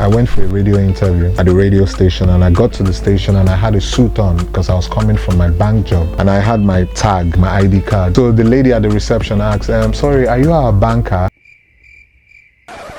I went for a radio interview at the radio station, and I got to the station and I had a suit on because I was coming from my bank job, and I had my tag, my ID card. So the lady at the reception asked, sorry, are you our banker?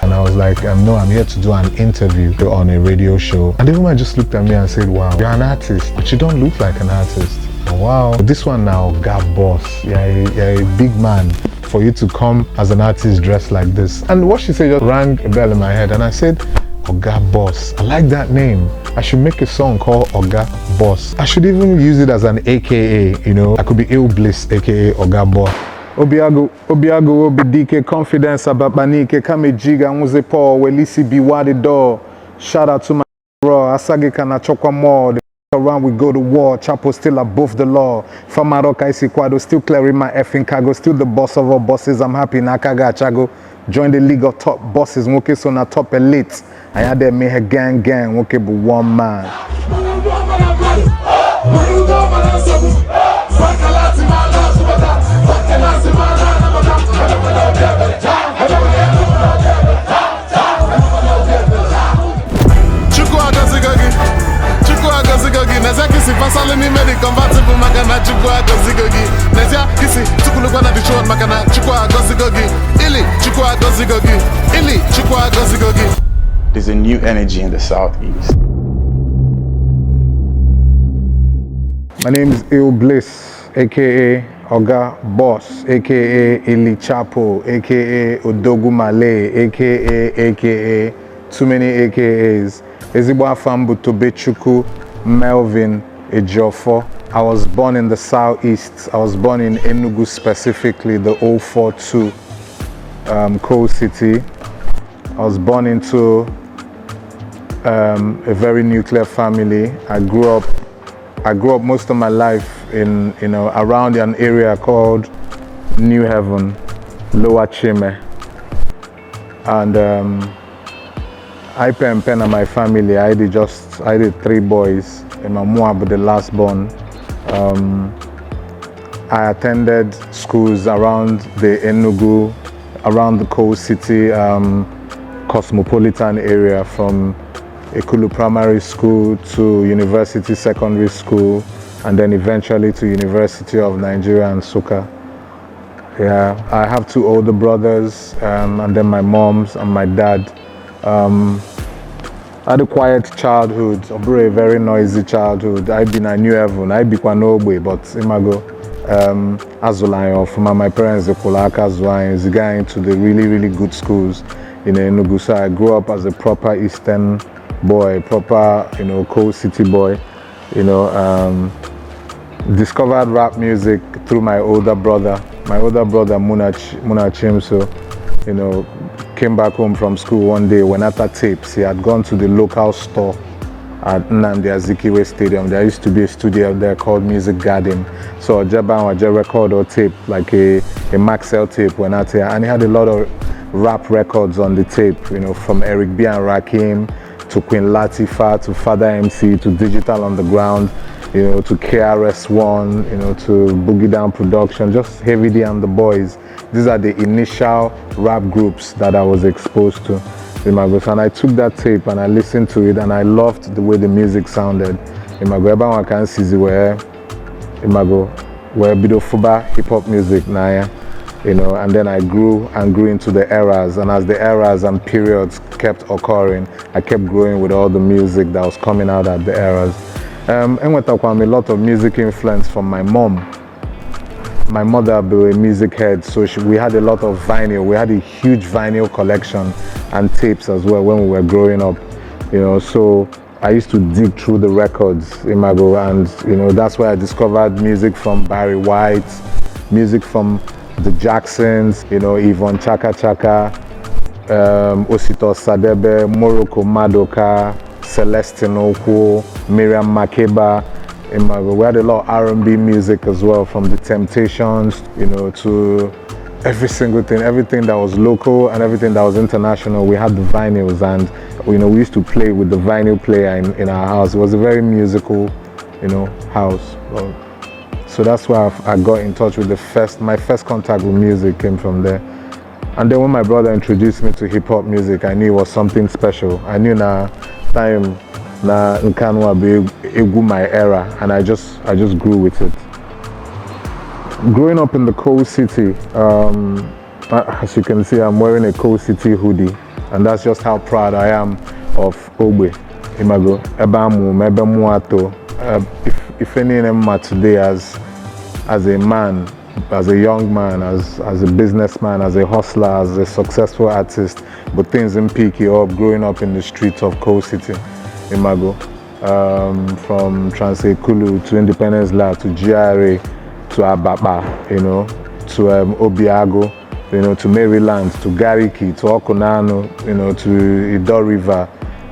And I was like, no, I'm here to do an interview on a radio show. And the woman just looked at me and said, wow, you're an artist, but you don't look like an artist. Wow, this one now, God boss, you're a big man for you to come as an artist dressed like this. And what she said just rang a bell in my head, and I said, Oga Boss, I like that name. I should make a song called Oga Boss. I should even use it as an AKA, you know. I could be Ill Bliss, AKA Oga Boss. Obiago, Obidike, confidence about Banike, Kamejiga, Muzepo, Welisi Biwadi door. Shout out to my bro, Asagi Kana Chokwa more. Around we go to war, Chapo still above the law. Famaroka Isikwado, still clearing my effing cargo, still the boss of all bosses. I'm happy, Nakaga Chago. Join the league of top bosses, Woke so na top elites. I had them make a gang, Woke but one man. Nezia kisi fasale ni medi convertible magana chukwa gozigogi. Nezia kisi tukulukwana dichon magana chukwa gozigogi. Ili chukwa gozigogi. Ili chukwa gozigogi. There's a new energy in the Southeast. My name is Ill Bliss, aka Oga Boss, aka Ili Chapo, aka Odogu Malay, aka too many AKAs. Ezibwa Fambu Tobechuku Melvin Ejiofor. I was born in the Southeast. I was born in Enugu, specifically the 042 coal city. I was born into a very nuclear family. I grew up most of my life in around an area called New Haven, Lower Chime, and I and my family. I did 3 boys, and my mom was the last born. I attended schools around the Enugu, around the coal city, cosmopolitan area, from Ekulu Primary School to University Secondary School, and then eventually to University of Nigeria and Nsukka. Yeah, I have 2 older brothers, and then my moms and my dad. I had a quiet childhood, a very noisy childhood. I've been a New Heaven, I be Kwanogbe, but Imago, Azulayo, from my parents, the Kolaka Zwain, the guy into the really good schools in Enugu. So I grew up as a proper Eastern boy, proper, coal city boy, discovered rap music through my older brother. My older brother, Munachim, so, came back home from school one day when after tapes, he had gone to the local store at Nnamdi Azikiwe Stadium. There used to be a studio there called Music Garden. So Jaban was a record or tape, like a Maxell tape when out here. And he had a lot of rap records on the tape, from Eric B and Rakim to Queen Latifah to Father MC to Digital Underground, to KRS-One, to Boogie Down Production, just Heavy D and the Boys. These are the initial rap groups that I was exposed to in Magos. And I took that tape and I listened to it and I loved the way the music sounded. In Mago, everyone can see where Bidofuba hip-hop music now, and then I grew into the eras. And as the eras and periods kept occurring, I kept growing with all the music that was coming out at the eras. And with a lot of music influence from my mom. My mother was a music head, so we had a lot of vinyl. We had a huge vinyl collection and tapes as well when we were growing up. So I used to dig through the records, Imago, and that's where I discovered music from Barry White, music from the Jacksons, Yvonne Chaka Chaka, Osito Sadebe, Morocco Madoka, Celestine Okwo, Miriam Makeba. We had a lot of R&B music as well, from the Temptations, to every single thing, everything that was local and everything that was international. We had the vinyls, and we used to play with the vinyl player in our house. It was a very musical, house. So that's why I got in touch with my first contact with music came from there. And then when my brother introduced me to hip hop music, I knew it was something special. I knew na time na nkanwa be my era, and I just grew with it. Growing up in the cold city, as you can see, I'm wearing a cold city hoodie, and that's just how proud I am of OGA. Imago, ebamu, mebemuato. If any of them today as a man, as a young man, as a businessman, as a hustler, as a successful artist, but things in peak up growing up in the streets of Coal City, Imago, from Transekulu to Independence Lab to GRA to Ababa, you know, to Obiago, you know, to Maryland, to Gariki, to Okonano, you know, to Ido River,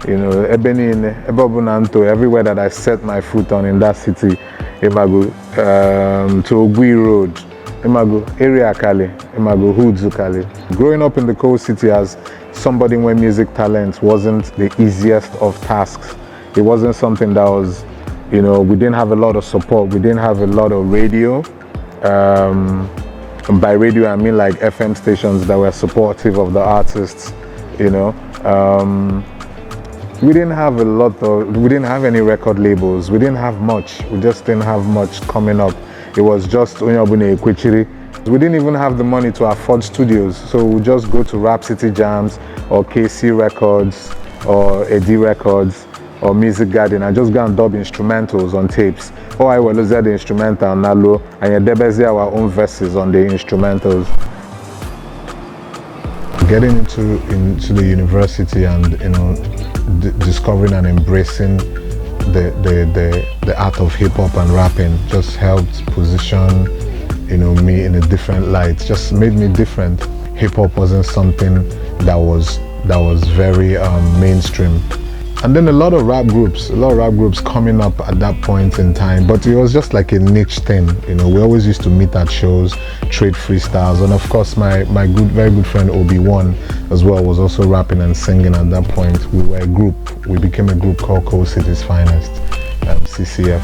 you know, Ebenin, Ebobunanto, everywhere that I set my foot on in that city, Imago, to Ogui Road, Imago, area Kali, Imago, Hudzu Kali. Growing up in the coal city as somebody where music talent wasn't the easiest of tasks. It wasn't something that was, you know, we didn't have a lot of support. We didn't have a lot of radio. By radio, I mean like FM stations that were supportive of the artists, you know. We didn't have we didn't have any record labels. We didn't have much. We just didn't have much coming up. It was just Onyabune Ekwichiri. We didn't even have the money to afford studios. So we just go to Rap City Jams or KC Records or AD Records or Music Garden and just go and dub instrumentals on tapes. Or I will lose the instrumental Nalo and you debezi our own verses on the instrumentals. Getting into the university and, you know, discovering and embracing the art of hip hop and rapping just helped position, you know, me in a different light. Just made me different. Hip hop wasn't something that was very mainstream. And then a lot of rap groups coming up at that point in time, but it was just like a niche thing. You know, we always used to meet at shows, trade freestyles, and of course my very good friend Obi-Wan as well was also rapping and singing at that point. We were a group. We became a group called Coal City's Finest, CCF.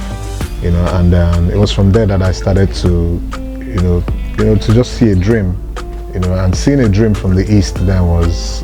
You know, and it was from there that I started to, you know, to just see a dream. You know, and seeing a dream from the east then was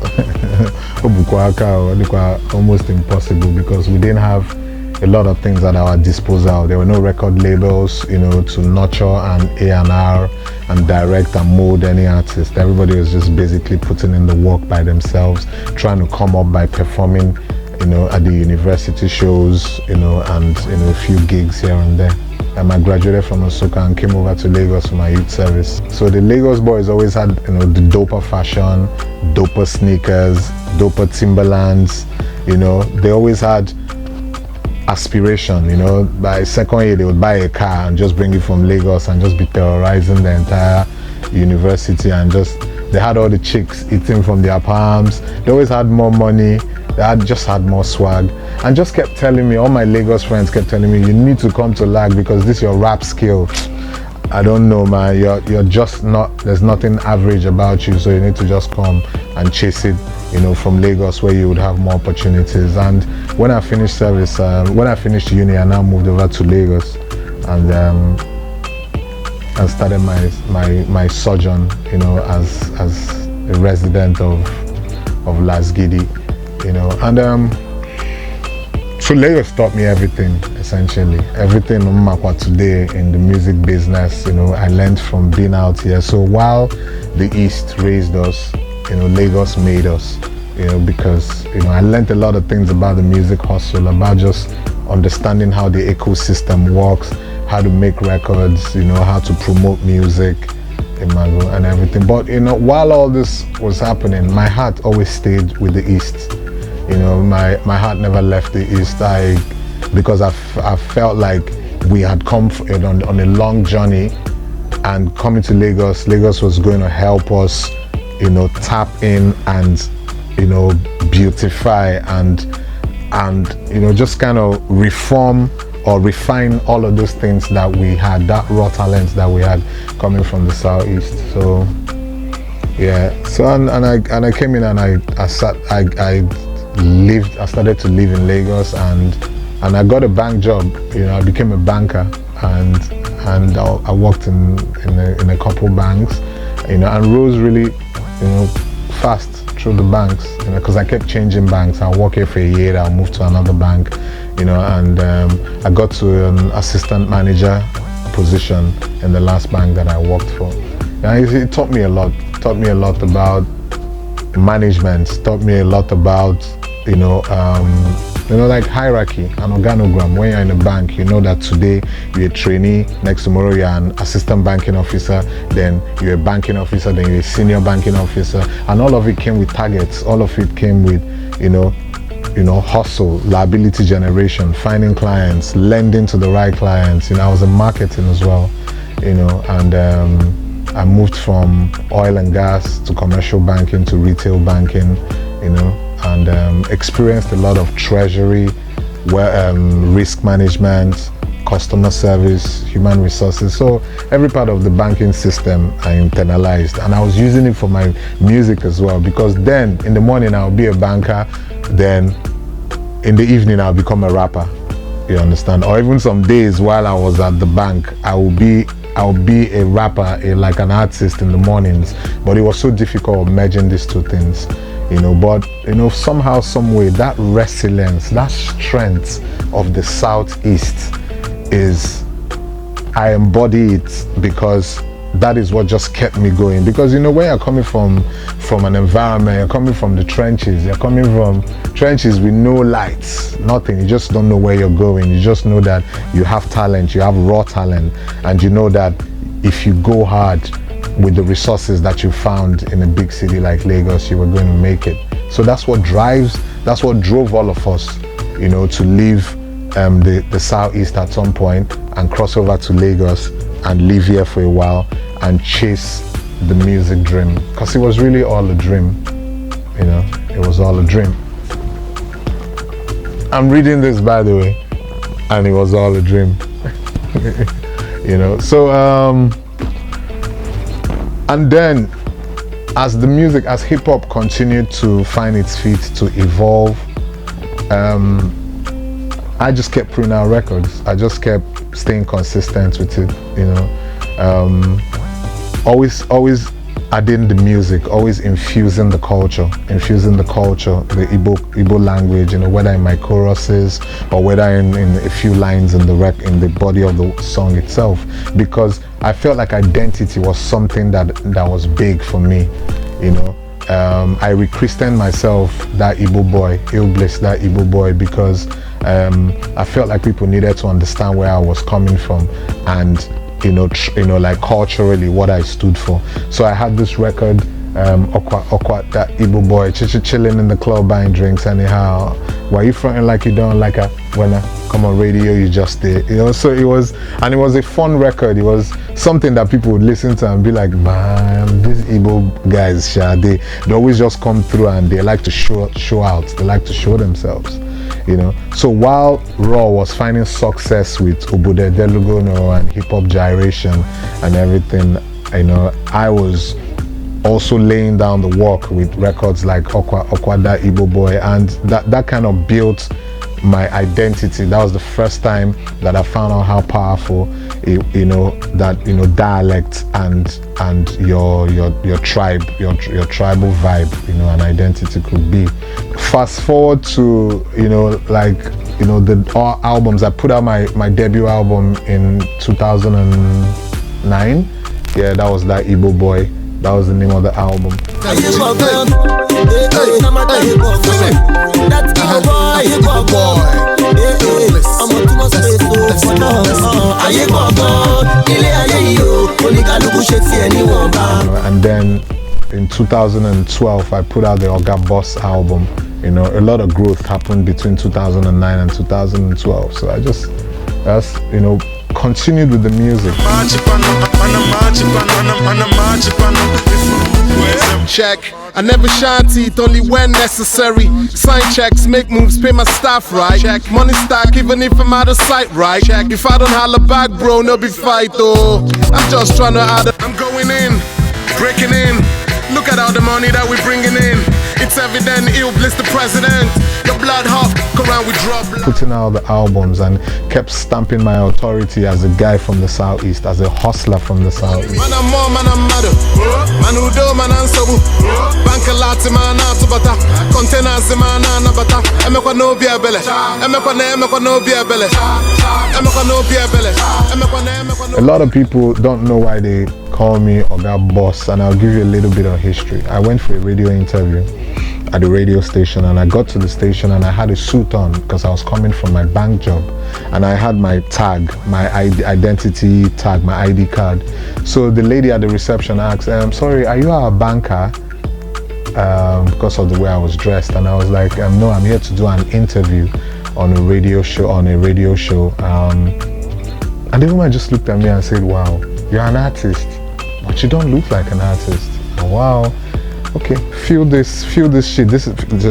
almost impossible because we didn't have a lot of things at our disposal. There were no record labels, you know, to nurture and A&R and direct and mold any artist. Everybody was just basically putting in the work by themselves, trying to come up by performing, you know, at the university shows, you know, and, you know, a few gigs here and there. I graduated from Nsukka and came over to Lagos for my youth service. So the Lagos boys always had, you know, the doper fashion, doper sneakers, doper Timberlands. You know, they always had aspiration. You know, by second year they would buy a car and just bring it from Lagos and just be terrorizing the entire university and just, they had all the chicks eating from their palms. They always had more money. They just had more swag and just kept telling me, all my Lagos friends kept telling me, you need to come to LAG because this is your rap skill. I don't know, man, you're just not, there's nothing average about you, so you need to just come and chase it, you know, from Lagos where you would have more opportunities. And when I finished service, when I finished uni, I now moved over to Lagos and started my sojourn, you know, as a resident of Lasgidi. You know, and so Lagos taught me everything, essentially. Everything today in the music business, you know, I learned from being out here. So while the East raised us, you know, Lagos made us, you know, because, you know, I learned a lot of things about the music hustle, about just understanding how the ecosystem works, how to make records, you know, how to promote music, and everything. But, you know, while all this was happening, my heart always stayed with the East. You know, my heart never left the East. Because I felt like we had come on a long journey, and coming to Lagos was going to help us, you know, tap in and, you know, beautify and you know, just kind of reform or refine all of those things that we had, that raw talent that we had coming from the Southeast. So yeah, so and I came in and I started to live in Lagos and I got a bank job. You know, I became a banker and I worked in a couple banks, you know, and rose really fast through the banks, because I kept changing banks. I'll work here for a year, I'll move to another bank, and I got to an assistant manager position in the last bank that I worked for. It taught me a lot. Taught me a lot about management. Taught me a lot about, like hierarchy and organogram. When you're in a bank, you know that today you're a trainee, next tomorrow you're an assistant banking officer, then you're a banking officer, then you're a senior banking officer, and all of it came with targets. All of it came with, hustle, liability generation, finding clients, lending to the right clients. I was in marketing as well, and I moved from oil and gas to commercial banking to retail banking, and experienced a lot of treasury, risk management, customer service, human resources. So every part of the banking system I internalized, and I was using it for my music as well, because then in the morning I'll be a banker, then in the evening I'll become a rapper, you understand? Or even some days while I was at the bank, I'll be a rapper, like an artist in the mornings. But it was so difficult merging these two things, but somehow, some way, that resilience, that strength of the Southeast I embody it, because that is what just kept me going. Because when you're coming from an environment, you're coming from the trenches, you're coming from trenches with no lights, nothing, you just don't know where you're going. You just know that you have talent, you have raw talent, and you know that if you go hard with the resources that you found in a big city like Lagos, you were going to make it. So that's what drove all of us, to leave the Southeast at some point and cross over to Lagos and live here for a while and chase the music dream, because it was really all a dream. It was all a dream. I'm reading this, by the way, and it was all a dream. So and then as hip-hop continued to find its feet, to evolve, I just kept putting out records. I just kept staying consistent with it, always adding the music, always infusing the culture, the Igbo language, whether in my choruses or whether in a few lines in the body of the song itself, because I felt like identity was something that was big for me, I rechristened myself that Igbo boy, Ill Bliss, that Igbo boy, because I felt like people needed to understand where I was coming from, and like culturally what I stood for. So I had this record, Okwa, that Igbo boy, chilling in the club buying drinks anyhow. Why you fronting like you don't like her? When I come on radio, you just did. So it was a fun record. It was something that people would listen to and be like, man, these Igbo guys, they always just come through and they like to show out. They like to show themselves. So while Raw was finding success with Obodo Delugono and hip hop gyration and everything, I was also laying down the work with records like Okwa that Igbo boy, and that kind of built my identity. That was the first time that I found out how powerful dialect and your tribe, your tribal vibe, an identity could be. Fast forward to the albums. I put out my debut album in 2009. Yeah, that was that Igbo boy. That was the name of the album. And then in 2012, I put out the OGA Boss album. A lot of growth happened between 2009 and 2012. So I just continued with the music. Check. I never shine teeth, only when necessary. Sign checks, make moves, pay my staff right. Check. Money stack, even if I'm out of sight, right? Check. If I don't holler back, bro, no be fight, though. I'm just trying to add. I'm going in, breaking in. Look at all the money that we're bringing in. It's evident, Ill Bliss the president. Your blood hot, around with drop. Putting out the albums and kept stamping my authority as a guy from the Southeast, as a hustler from the Southeast. Man, I'm more, man, I'm mad. Man, who do, man, I'm so. Bank a lot, man, I'm to butter. Containers, man, I'm butter. I'm a no beer belly. I'm a no beer belly. A lot of people don't know why they call me Oga Boss, and I'll give you a little bit of history. I went for a radio interview at the radio station, and I got to the station and I had a suit on because I was coming from my bank job, and I had my tag, my identity tag, my ID card. So the lady at the reception asked, sorry, are you our banker? Because of the way I was dressed, and I was like, no, I'm here to do an interview on a radio show. And the woman just looked at me and said, wow, you're an artist, but you don't look like an artist. Oh, wow. Okay, feel this shit.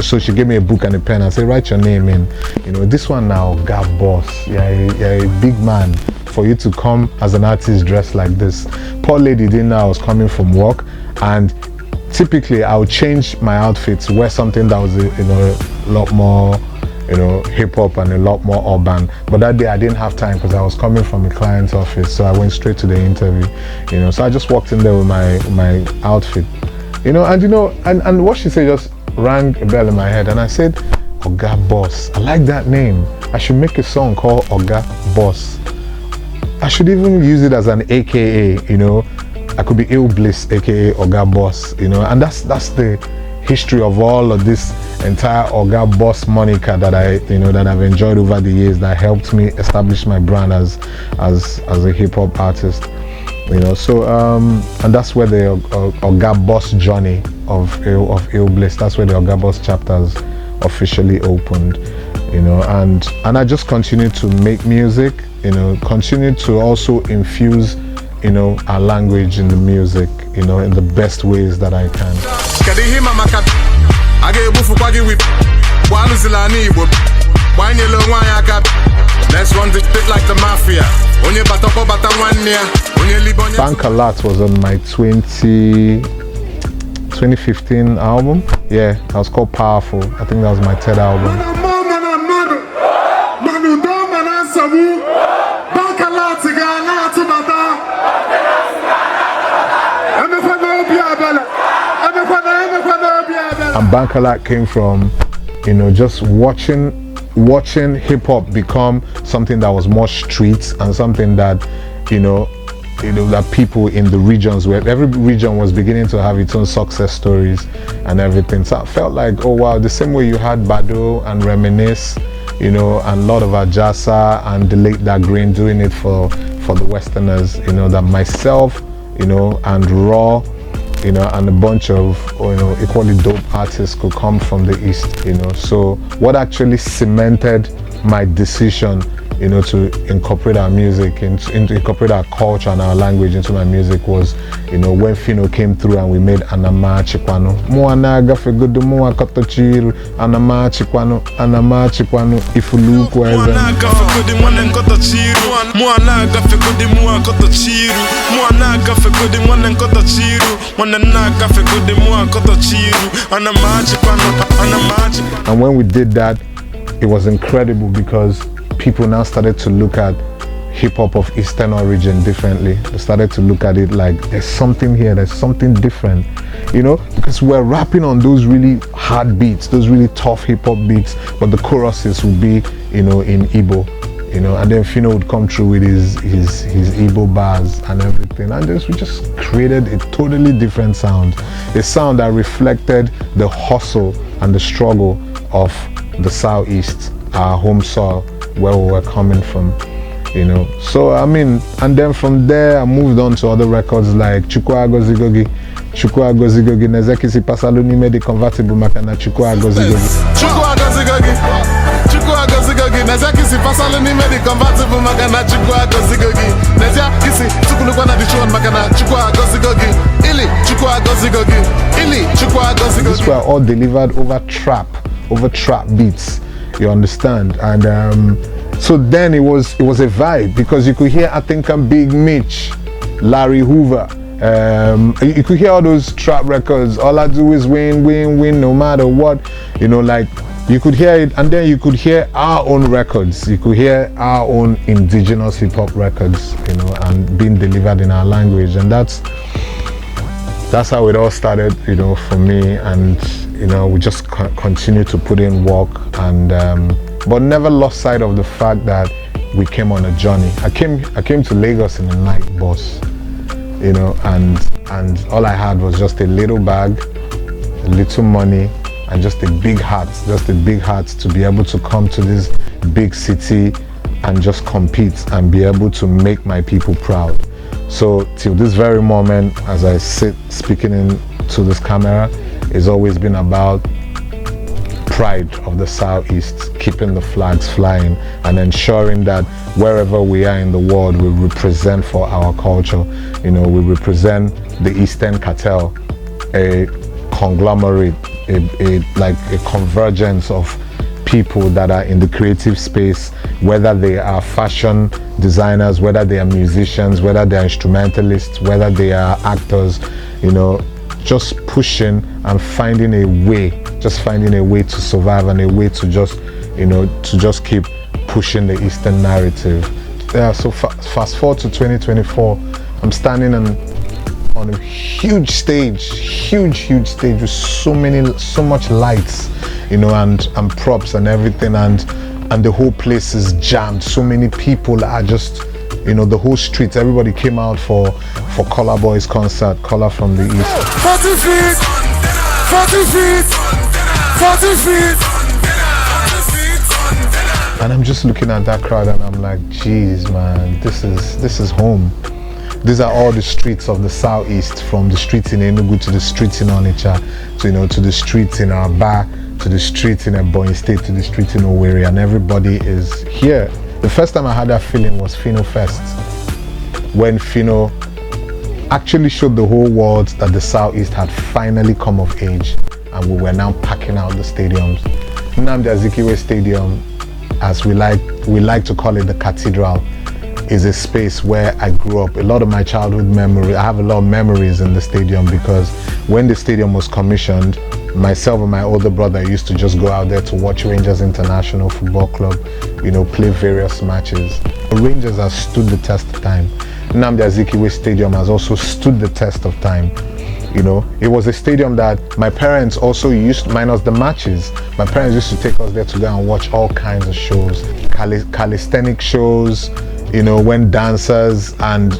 So she gave me a book and a pen and said, write your name in. You know, this one now, Gab Boss. You're a big man for you to come as an artist dressed like this. Poor lady didn't know I was coming from work, and typically I would change my outfits, wear something that was a lot more, hip hop and a lot more urban. But that day I didn't have time because I was coming from a client's office, so I went straight to the interview. So I just walked in there with my outfit. And what she said just rang a bell in my head, and I said, Oga Boss. I like that name. I should make a song called Oga Boss. I should even use it as an AKA, I could be Ill Bliss, aka Oga Boss, and that's the history of all of this entire Oga Boss moniker that I've enjoyed over the years, that helped me establish my brand as a hip hop artist. So and that's where the Oga Boss journey of Ill Bliss, that's where the Oga Boss chapters officially opened, and I just continued to make music, continued to also infuse our language in the music, in the best ways that I can. Let's run this bit like the mafia. Bank a Lot was on my 2015 album. Yeah, that was called Powerful. I think that was my third album. And Bank a Lot came from, just watching hip hop become something that was more streets, and something that that people in the regions, where every region was beginning to have its own success stories and everything. So I felt like, oh wow, the same way you had Bado and Reminisce, and a lot of Ajasa and the late Da Green doing it for the Westerners, that myself, and Raw, and a bunch of equally dope artists could come from the East, So what actually cemented my decision, to incorporate our music, into incorporate our culture and our language into my music was, when Fino came through and we made Anama Chikwano. Moana gafe gudu moa kotochiru, Anama Chikwano, if you look where and when we did that, it was incredible because people now started to look at hip-hop of Eastern origin differently. They started to look at it like, there's something here, there's something different, because we're rapping on those really hard beats, those really tough hip-hop beats, but the choruses would be, in Igbo, and then Fino would come through with his Igbo bars and everything, and we just created a totally different sound, a sound that reflected the hustle and the struggle of the Southeast, our home soil, where we were coming from, So and then from there I moved on to other records like Chukwa Gozigogi, Nezeki si pasaluni made convertible makana Chukwa Gozigogi, Nezeki si pasaluni made convertible makana Chukwa Gozigogi, Nezeki si tukulukwana dichuan makana Chukwa Gozigogi, Ili Chukwa Gozigogi, Ili Chukwa Gozigogi. These were all delivered over trap beats. You understand? And so then it was a vibe, because you could hear, I think I'm Big Mitch, Larry Hoover, you could hear all those trap records, all I do is win, no matter what, like You could hear it, and then you could hear our own records. You could hear our own indigenous hip hop records, you know, and being delivered in our language. And that's how it all started, you know, for me. And you know, we just continue to put in work, and but never lost sight of the fact that we came on a journey. I came to Lagos in a night bus, you know, and all I had was just a little bag, a little money, and just a big heart to be able to come to this big city and just compete and be able to make my people proud. So till this very moment, as I sit speaking into this camera, it's always been about pride of the Southeast, keeping the flags flying and ensuring that wherever we are in the world, we represent for our culture. You know, we represent the Eastern Cartel, a conglomerate, like a convergence of people that are in the creative space, whether they are fashion designers, whether they are musicians, whether they are instrumentalists, whether they are actors, you know, just pushing and finding a way to survive and a way to just, you know, to just keep pushing the Eastern narrative. Yeah, so fast forward to 2024, I'm standing on a huge stage with so much lights, you know, and props and everything, and the whole place is jammed. So many people are just, you know, the whole street, everybody came out for Color Boy's concert, Color from the East. 40 feet, 40 feet, 40 feet. And I'm just looking at that crowd and I'm like, geez, man, this is home. These are all the streets of the Southeast, from the streets in Enugu to the streets in Onitsha, to, you know, to the streets in Aba, to the streets in Ebonyi State, to the streets in Owerri, and everybody is here. The first time I had that feeling was Fino Fest, when Fino actually showed the whole world that the Southeast had finally come of age, and we were now packing out the stadiums. Nnamdi Azikiwe Stadium, as we like to call it, the cathedral, is a space where I grew up. A lot of my childhood memory, I have a lot of memories in the stadium, because when the stadium was commissioned, myself and my older brother used to just go out there to watch Rangers International Football Club, you know, play various matches. The Rangers have stood the test of time. Nnamdi Azikiwe Stadium has also stood the test of time. You know, it was a stadium that my parents also used, minus the matches, my parents used to take us there to go and watch all kinds of shows, calisthenic shows, you know, when dancers and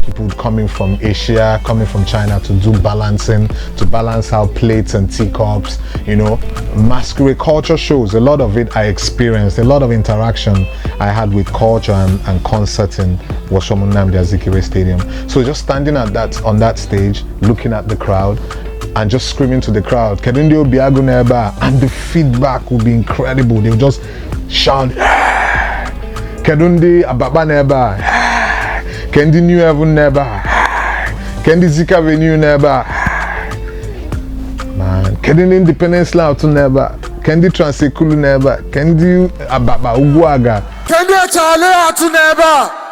people coming from Asia, coming from China to do balancing, to balance out plates and teacups, you know, masquerade culture shows. A lot of it I experienced, a lot of interaction I had with culture and concerting was from Nnamdi Azikiwe Stadium. So just standing on that stage, looking at the crowd and just screaming to the crowd, Kedundio Biago Neba, and the feedback would be incredible. They would just shout, Kedundi Ababa Neba, Kendi New Heaven Neba, Kendi Zika Venue Neba, man, Kendi Independence Loud to Neba, Kendi Transekulu Neba, Kendi Ababa Uguaga, Kendi Achale to Neba.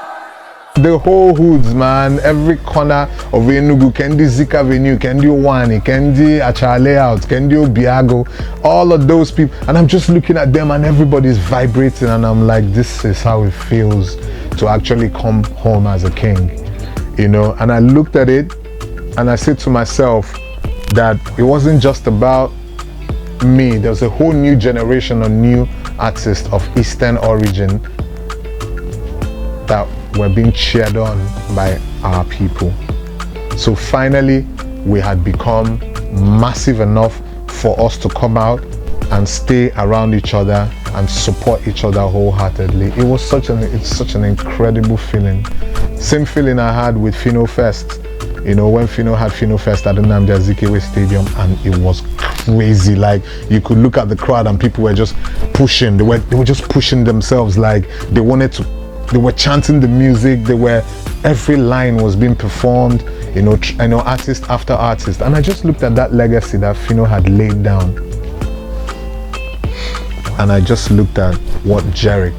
The whole hoods, man, every corner of Enugu, Kendi Zika Venue, Kendi Owani, Kendi Achale Out, Kendi Obiago, all of those people, and I'm just looking at them and everybody's vibrating, and I'm like, this is how it feels to actually come home as a king, you know. And I looked at it and I said to myself that it wasn't just about me. There's a whole new generation of new artists of Eastern origin that were being cheered on by our people. So finally, we had become massive enough for us to come out and stay around each other and support each other wholeheartedly. It's such an incredible feeling. Same feeling I had with Fino Fest. You know, when Fino had Fino Fest at the Nnamdi Azikiwe Stadium, and it was crazy. Like, you could look at the crowd and people were just pushing. They were just pushing themselves, like they were chanting the music. Every line was being performed, you know, artist after artist. And I just looked at that legacy that Fino had laid down. And I just looked at what Jerick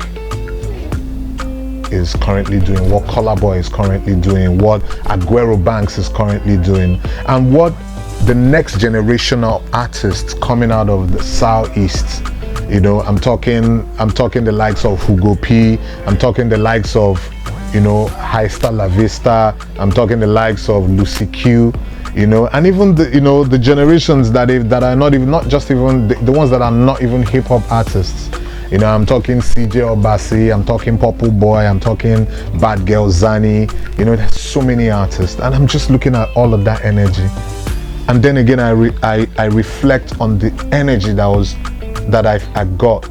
is currently doing, what Color Boy is currently doing, what Aguero Banks is currently doing, and what the next generation of artists coming out of the Southeast. You know, I'm talking the likes of Hugo P, I'm talking the likes of, you know, Hista La Vista, I'm talking the likes of Lucy Q, you know, and even the, you know, the generations that are not just even the ones that are not even hip hop artists. You know, I'm talking CJ Obasi, I'm talking Purple Boy, I'm talking Bad Girl Zani. You know, there's so many artists, and I'm just looking at all of that energy. And then again, I reflect on the energy that I got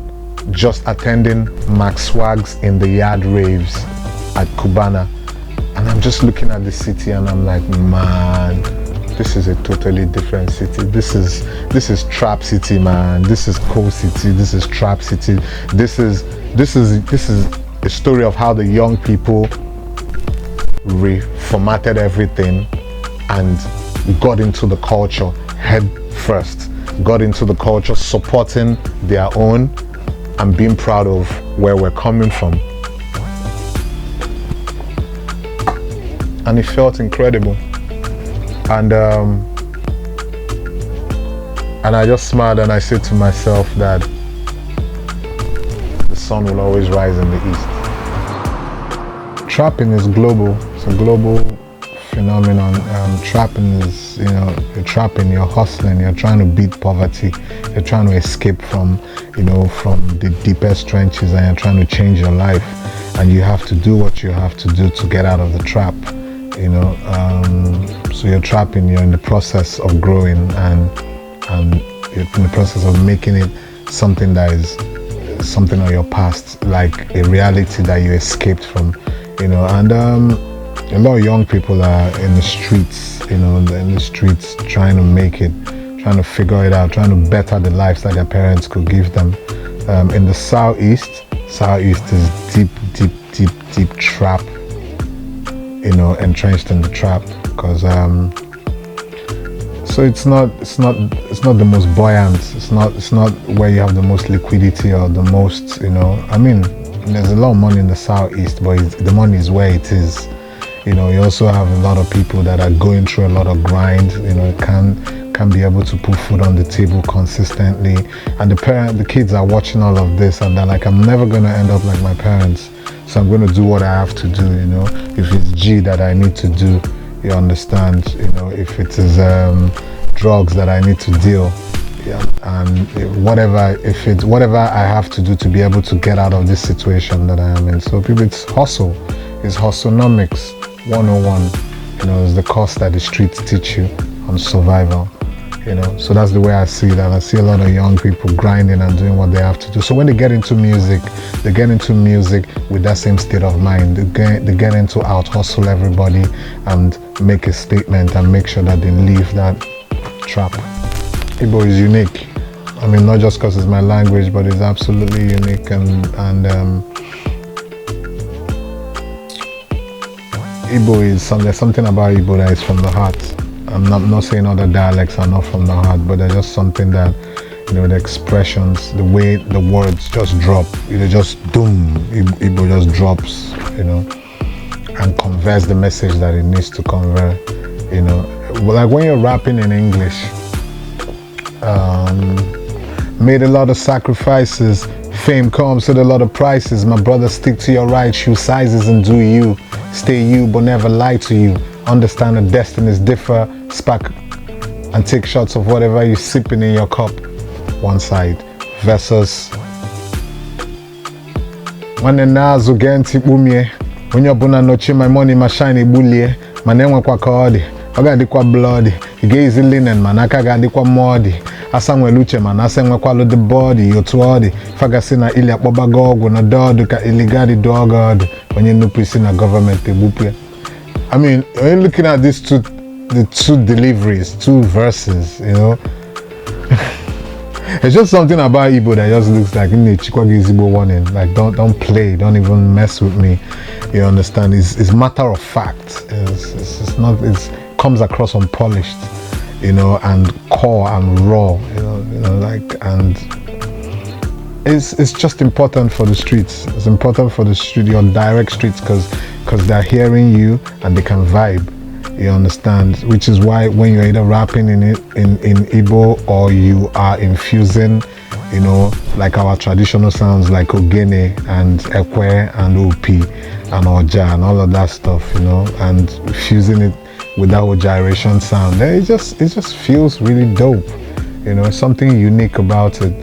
just attending Max Swags in the Yard Raves at Cubana. And I'm just looking at the city and I'm like, man, this is a totally different city. This is Trap City, man. This is Coal City. This is Trap City. This is a story of how the young people reformatted everything and got into the culture head first. Got into the culture, supporting their own and being proud of where we're coming from. And it felt incredible. And I just smiled and I said to myself that the sun will always rise in the east. Trapping is global. It's a global phenomenon. Trapping is, you know, you're trapping, you're hustling, you're trying to beat poverty, you're trying to escape from, you know, from the deepest trenches, and you're trying to change your life, and you have to do what you have to do to get out of the trap, you know. So you're trapping, you're in the process of growing, and you're in the process of making it something that is something of your past, like a reality that you escaped from, you know. And a lot of young people are in the streets, you know, in the streets trying to make it, trying to figure it out, trying to better the lives that their parents could give them. In the Southeast is deep trap, you know, entrenched in the trap, because so it's not the most buoyant, it's not where you have the most liquidity or the most, you know. I mean, there's a lot of money in the Southeast, but the money is where it is. You know, you also have a lot of people that are going through a lot of grind, you know, can be able to put food on the table consistently. And the kids are watching all of this and they're like, I'm never gonna end up like my parents, so I'm gonna do what I have to do, you know. If it's G that I need to do, you understand, you know, if it is drugs that I need to deal, yeah, and whatever I have to do to be able to get out of this situation that I am in. So people, it's hustlenomics 101, you know, is the course that the streets teach you on survival, you know. So that's the way I see that. I see a lot of young people grinding and doing what they have to do. So when they get into music, they get into music with that same state of mind. They get into out hustle everybody and make a statement and make sure that they leave that trap. Igbo is unique. I mean, not just because it's my language, but it's absolutely unique, and Igbo is there's something about Igbo that is from the heart. I'm not saying other dialects are not from the heart, but there's just something that, you know, the expressions, the way the words just drop, you know, just doom, Igbo just drops, you know, and conveys the message that it needs to convey, you know. Like when you're rapping in English, made a lot of sacrifices, fame comes with a lot of prices. My brother, stick to your right, shoe sizes and do you. Stay you, but never lie to you. Understand that destinies differ, spark and take shots of whatever you're sipping in your cup. One side versus when the nazo genti bumye, when you're buna noche my money my shiny bully, my name kwa kodi, aga di kwa bloody, gaze linen man, akaga di kwa modi. Asangwe luche man, asangwe kwa lo the body, yo tuodi. Fagasina ili akboba gogo na dodo ka iligadi dogod. When you know in a government they bupe. I mean, when you're looking at these the two deliveries, two verses, you know. It's just something about Igbo that just looks like Igbo warning. Like don't play, don't even mess with me. You understand? It's matter of fact. It's not. It comes across unpolished, you know, and core and raw. You know, like, and it's just important for the streets. It's important for the street, your direct streets, because they're hearing you and they can vibe. You understand? Which is why when you're either rapping in Igbo or you are infusing, you know, like our traditional sounds like Ogene and Ekwe and OP and Oja and all of that stuff, you know, and fusing it with that whole gyration sound, then it just feels really dope. You know, something unique about it.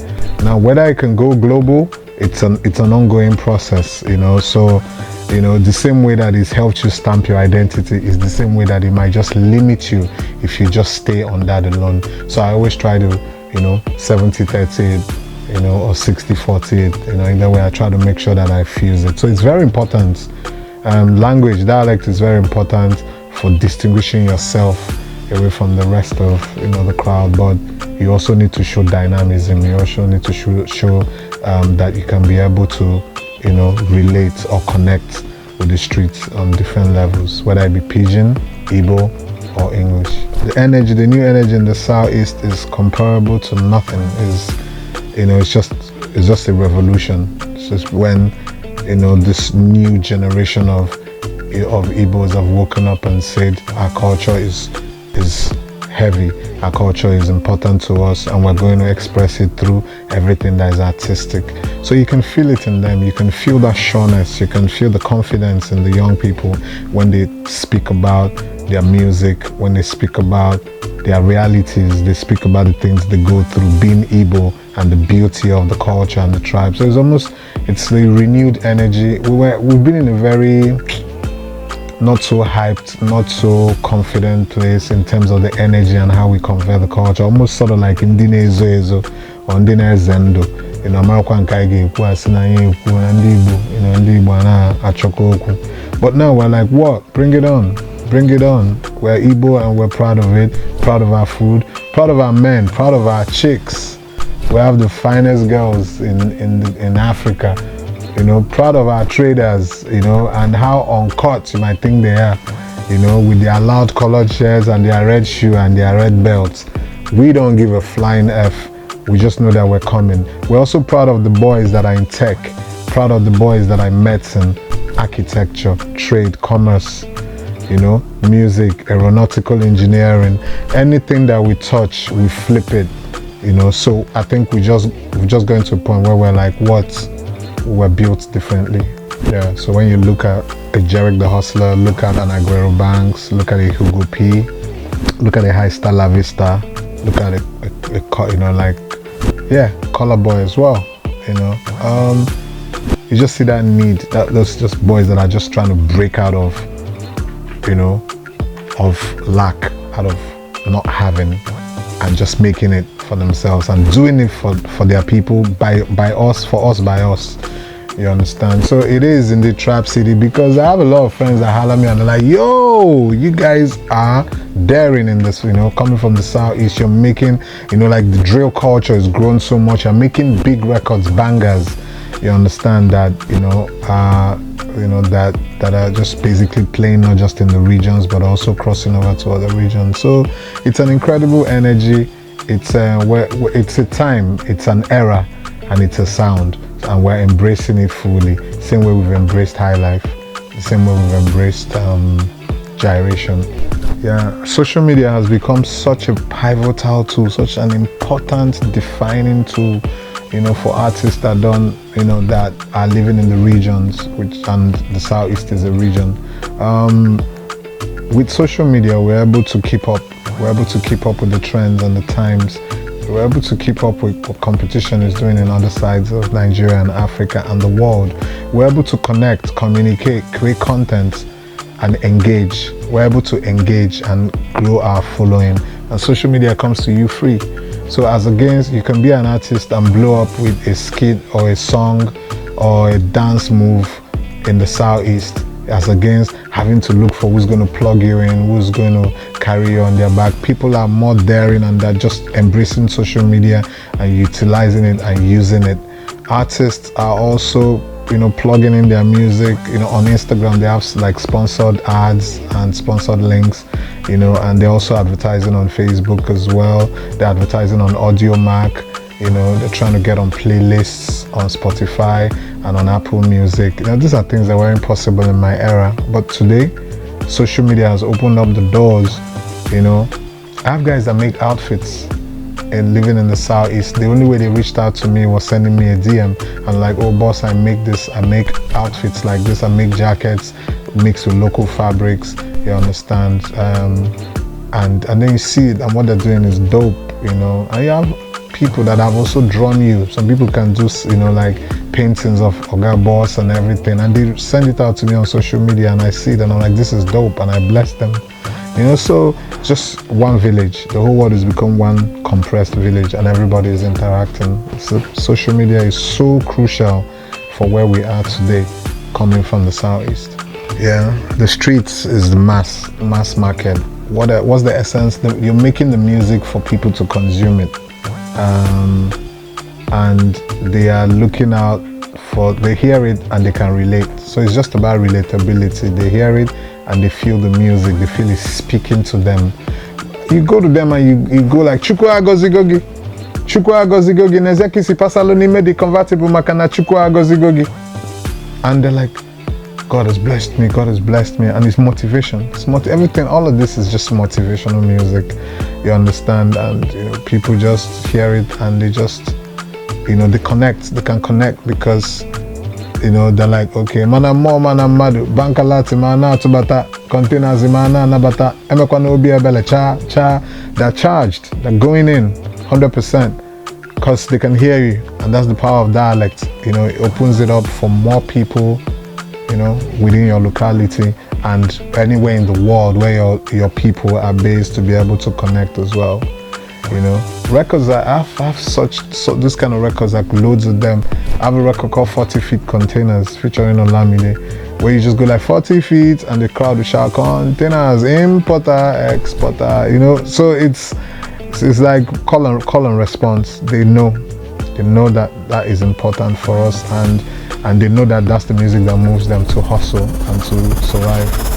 Now, whether it can go global, it's an ongoing process, you know. So, you know, the same way that it's helped you stamp your identity is the same way that it might just limit you if you just stay on that alone. So I always try to, you know, 70-30, you know, or 60-40, you know, in that way I try to make sure that I fuse it. So it's very important. Language, dialect is very important for distinguishing yourself away from the rest of, you know, the crowd. But you also need to show dynamism. You also need to show that you can be able to, you know, relate or connect with the streets on different levels, whether it be Pidgin, Igbo, or English. The energy, the new energy in the Southeast is comparable to nothing. You know, it's just a revolution. It's just when, you know, this new generation of Igbos have woken up and said our culture is heavy, our culture is important to us, and we're going to express it through everything that is artistic. So you can feel it in them, you can feel that sureness, you can feel the confidence in the young people when they speak about their music, when they speak about their realities, they speak about the things they go through being Igbo and the beauty of the culture and the tribe. So it's the renewed energy. We've been in a very not so hyped, not so confident place in terms of the energy and how we convey the culture. Almost sort of like Ndine Ezo or Ndine Zendo. You know, American Kaigi, but now we're like, what? Bring it on. Bring it on. We're Igbo and we're proud of it, proud of our food, proud of our men, proud of our chicks. We have the finest girls in Africa. You know, proud of our traders, you know, and how uncut you might think they are, you know, with their loud colored shirts and their red shoe and their red belts. We don't give a flying F. We just know that we're coming. We're also proud of the boys that are in tech, proud of the boys that are in medicine, architecture, trade, commerce, you know, music, aeronautical engineering. Anything that we touch, we flip it, you know. So I think we're just going to a point where we're like, what? We're built differently. Yeah, so when you look at a Jerick the Hustler, look at an Aguero Banks, look at a Hugo P, look at a High Star La Vista, look at a you know, like, yeah, Color Boy as well, you know. You just see that need, those just boys that are just trying to break out of, you know, of lack, out of not having, and just making it for themselves and doing it for their people, by us, for us, by us. You understand? So it is in the trap city, because I have a lot of friends that holler me and they're like, yo, you guys are daring in this, you know, coming from the Southeast. You're making, you know, like the drill culture has grown so much. You're making big records, bangers. You understand that, you know, that are just basically playing not just in the regions but also crossing over to other regions. So it's an incredible energy. It's a time, it's an era, and it's a sound, and we're embracing it fully. Same way we've embraced high life, the same way we've embraced gyration. Yeah, social media has become such a pivotal tool, such an important defining tool, you know, for artists that don't, you know, that are living in the regions, and the Southeast is a region. With social media, we're able to keep up. We're able to keep up with the trends and the times. We're able to keep up with what competition is doing in other sides of Nigeria and Africa and the world. We're able to connect, communicate, create content, and engage. We're able to engage and grow our following. And social media comes to you free. So as against, you can be an artist and blow up with a skit or a song or a dance move in the Southeast, as against having to look for who's going to plug you in, who's going to carry you on their back. People are more daring and they're just embracing social media and utilizing it and using it. Artists are also, you know, plugging in their music, you know, on Instagram. They have like sponsored ads and sponsored links, you know, and they're also advertising on Facebook as well. They're advertising on Audio Mac, you know, they're trying to get on playlists on Spotify and on Apple Music. You know, these are things that weren't possible in my era, but today social media has opened up the doors, you know. I have guys that make outfits and living in the southeast. The only way they reached out to me was sending me a DM and like, oh boss, I make this, I make outfits like this, I make jackets mixed with local fabrics, you understand? And then you see it, and what they're doing is dope, you know. And you have people that have also drawn you. Some people can do, you know, like paintings of OGA boss and everything, and they send it out to me on social media, and I see it and I'm like, this is dope, and I bless them, you know. So just one village, the whole world has become one compressed village, and everybody is interacting. So social media is so crucial for where we are today, coming from the southeast. Yeah, the streets is the mass market. What's the essence? You're making the music for people to consume it, and they are looking out for, they hear it and they can relate. So it's just about relatability. They hear it and they feel the music, they feel it's speaking to them. You go to them and you go like, Chukwa gozigogi, Chukwa gozigogi, nezeki si pasalo ni me di convertible makana Chukwa gozigogi. And they're like, God has blessed me, God has blessed me. And it's motivation. It's everything, all of this is just motivational music. You understand? And you know, people just hear it and they just, you know, they can connect because, you know, they're like, okay, mana mo mana madu, bankalati mana tubata, containers mana nabata, emekwana obi ebele cha, they're charged, they're going in 100% because they can hear you, and that's the power of dialect. You know, it opens it up for more people, you know, within your locality and anywhere in the world where your people are based, to be able to connect as well. You know, records, I have this kind of records, like loads of them. I have a record called 40 Feet Containers featuring Olamide, where you just go like 40 feet and the crowd will shout containers, importer, exporter, you know. So it's like call and response. They know that is important for us, and they know that that's the music that moves them to hustle and to survive.